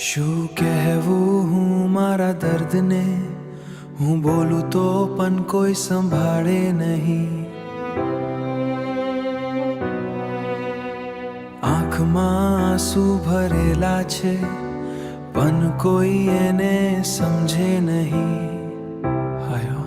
શું કહેવું હું મારા દર્દને, હું બોલું તો પણ કોઈ સંભાળે નહીં. આંખમાં આંસુ ભરેલા છે પણ કોઈ એને સમજે નહીં. હયો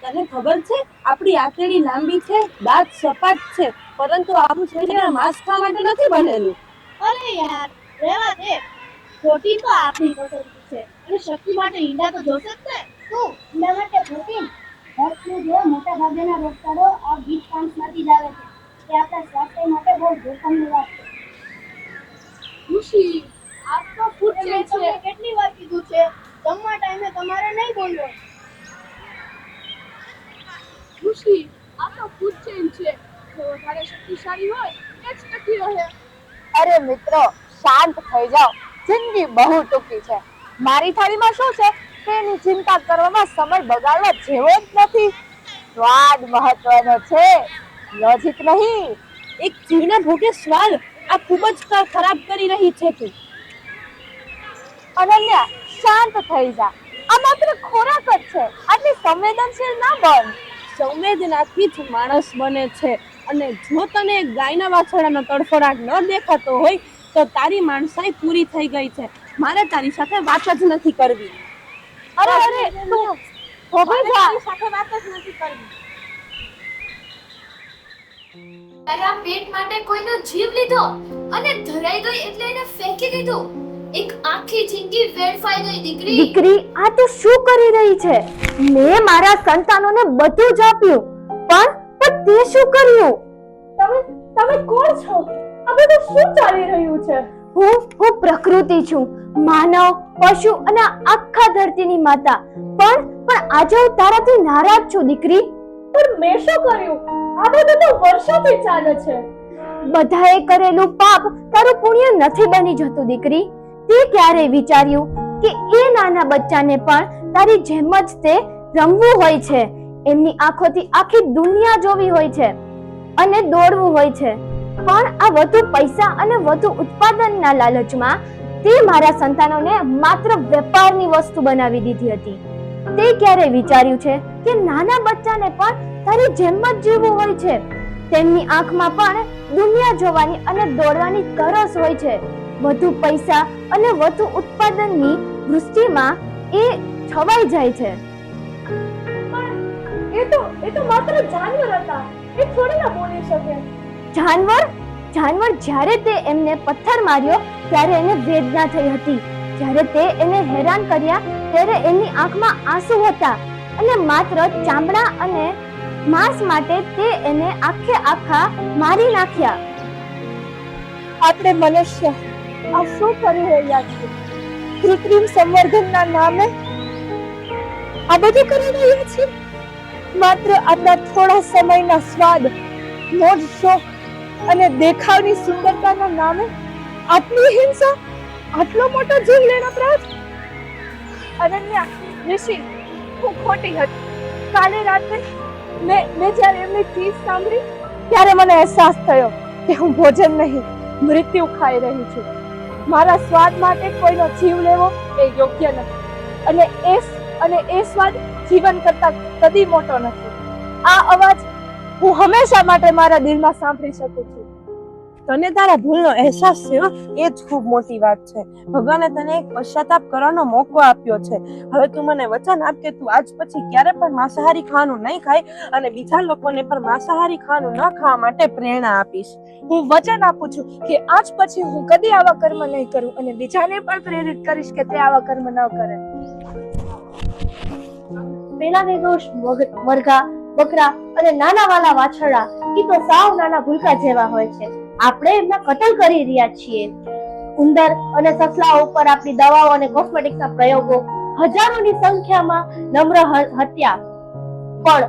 તને ખબર છે આપણી આંતરડી લાંબી છે, દાંત સપાટ છે, પરંતુ આપણું શરીર માંસ ખાવા માટે નથી બનેલું. અરે યાર રહેવા દે, પ્રોટીન તો આપણી પસંદગી છે અને શક્તિ માટે ઈંડા તો જોશે જ ને. શું ઈંડા માટે પ્રોટીન? હર્ષનું જો મોટા ભાગના રોગચાળો આ બીજ પાંચમાંથી જ આવે છે. તે આપણા સ્વાસ્થ્ય માટે બહુ જોખમની વાત છે. ખુશી, આપ તો ફૂડ ચેન છે. કેટલી વાર કીધું છે જમવા ટાઈમે તમારે નહીં બોલવું. ખુશી, આ તો ફૂડ ચેન છે. જો વધારે શક્તિશાળી હોય એ જ ટકી રહે. અરે મિત્રો, શાંત થઈ જાઓ. જિંદગી બહુ ટૂંકી છે. મારી થાળીમાં શું છે તેની ચિંતા કરવામાં સમય બગાડવા જેવો જ નથી. સ્વાદ મહત્વનો છે, લોજિક નહીં. એક જીવના ભોગે સ્વાદ આ ખૂબ જ ખરાબ કરી રહી છે તું. અનન્યા, શાંત થઈ જા. આ માત્ર ખોરાક જ છે. આટલી સંવેદનશીલ ના બન. સંવેદનાથી જ માણસ બને છે. અને જો તને ગાયના વાછરડાનો તડફડાટ ન દેખાતો હોય તો તારી માણસાઈ પૂરી થઈ ગઈ છે. મારે તારી સાથે વાત જ નથી કરવી. અરે તું ઊભી જા. તારી સાથે વાત જ નથી કરવી. તારા પેટ માટે કોઈનો જીવ લીધો અને ધરાઈ ગઈ એટલે એને ફેંકી દીધું. એક આખી જિંદગી વેડફાઈ ગઈ દીકરી. દીકરી, આ તું શું કરી રહી છે? મેં મારા સંતાનોને બધું જ આપ્યું, પણ તે શું કર્યું? તમે કોણ છો? આ બધું શું ચાલી રહ્યું છે? હું પ્રકૃતિ છું, માનવ, પશુ અને આખા ધરતીની માતા. પણ આજે હું તારાથી નારાજ છું દીકરી. પણ મેં શું કર્યું? આ બધું તો વર્ષોથી ચાલે છે. બધાએ કરેલું પાપ તારું પુણ્ય નથી બની જતું દીકરી. તે ક્યારે વિચાર્યું કે એ નાના બચ્ચાને પણ તારી જેમ જ તે રમવું હોય છે, એમની આંખોથી આખી દુનિયા જોવી હોય છે અને દોડવું હોય છે. પણ આ વધુ પૈસા અને વધુ ઉત્પાદનના લાલચમાં તે મારા સંતાનોને માત્ર વેપારની વસ્તુ બનાવી દીધી હતી. તે ક્યારે વિચાર્યું છે કે નાના બચ્ચાને પણ તારી જેમ જ જીવવું હોય છે? તેમની આંખમાં પણ દુનિયા જોવાની અને દોડવાની તરસ હોય છે. વધુ પૈસા અને વધુ ઉત્પાદનની દૃષ્ટિમાં એ છવાઈ જાય છે. એ તો માત્ર જાનવર હતા. એ થોડી ના બોલી શકે. જાનવર જ્યારે તે એમને પથ્થર માર્યો ત્યારે એને વેદના થઈ હતી. જ્યારે તે એને હેરાન કર્યા ત્યારે એની આંખમાં આંસુ હતા અને માત્ર ચામડા અને માંસ માટે તે એને આખા મારી નાખ્યા. આપણે મનુષ્ય આ શું કરી રહ્યા છીએ? કૃત્રિમ સંવર્ધનના નામે આ બધું કરી રહ્યા છીએ. માત્ર આપણા થોડા સમયના સ્વાદ, મોજ શોખ અને દેખાવની સુંદરતાના નામે આટલી હિંસા, આટલો મોટો જીવ લેવાનો પ્રયાસ. અનન્યા, ઋષિ, હું ખોટી હતી. કાલે રાત્રે મેં જ્યારે એમની ચીસ સાંભળી ત્યારે મને અહેસાસ થયો કે હું ભોજન નહીં, મૃત્યુ ખાઈ રહી છું. મારા સ્વાદ માટે કોઈનો જીવ લેવો એ યોગ્ય નથી અને એ સ્વાદ જીવન કરતા કદી મોટો નથી. આ અવાજ હું હંમેશા માટે મારા દિલમાં સાંભળી શકું છું. તને તારા ભૂલનો અહેસાસ છે હો, એ જ ખૂબ મોટી વાત છે. ભગવાને તને એક પશ્ચાતાપ કરવાનો મોકો આપ્યો છે. હવે તું મને વચન આપ કે તું આજ પછી ક્યારે પણ માંસાહારી ખાવાનું નહીં ખાય અને બીજા લોકોને પણ માંસાહારી ખાવાનું ન ખાવા માટે પ્રેરણા આપીશ. હું વચન આપું છું કે આજ પછી હું કદી આવા કર્મ નહીં કરું અને બીજાને પણ પ્રેરિત કરીશ કે તે આવા કર્મ ન કરે. પેલા નિર્દોષ મરઘા, બકરા અને નાના વાલા વાછરડા એ તો સાવ નાના ભૂલકા જેવા હોય છે. આપણે એમના કતલ કરી રહ્યા છીએ. ઉંદર અને સસલાઓ ઉપર આપણી દવાઓ અને કોસ્મેટિક્સના પ્રયોગો, હજારોની સંખ્યામાં નમ્ર હત્યા. પણ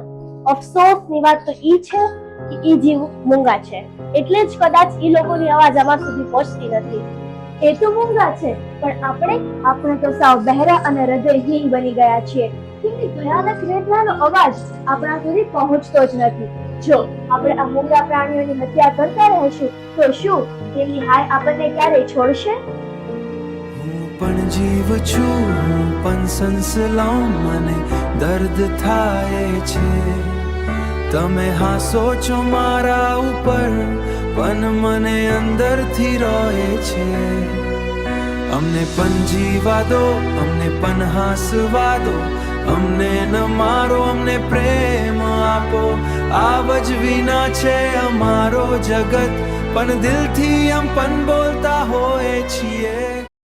અફસોસની વાત તો ઈ છે કે ઈ જીવ મૂંગા છે, એટલે જ કદાચ ઈ લોકોની અવાજ અમાર સુધી પહોંચતી નથી. એ તો મૂંગા છે, પણ આપણે તો સાવ બહેરા અને હૃદયહીન બની ગયા છીએ. તેમની ભયાનક વેદનાનો અવાજ આપણા સુધી પહોંચતો જ નથી. જો આપણે આ મૂંગા પ્રાણીઓની હત્યા કરતા રહીશું તો શું તેમની હાય આપણને ક્યારેય છોડશે? હું પણ જીવ છું, હું પણ સંસલાઉં, મને દર્દ થાય છે. તમે હાસો છો મારા ઉપર, પણ મને અંદરથી રોએ છે. અમને પણ જીવા દો, અમને પણ હાસવા દો, અમને ન મારો, અમને પ્રેમ આપો. આવ જ વિના છે અમારો જગત, પણ દિલથી અમ પણ બોલતા હોય છીએ.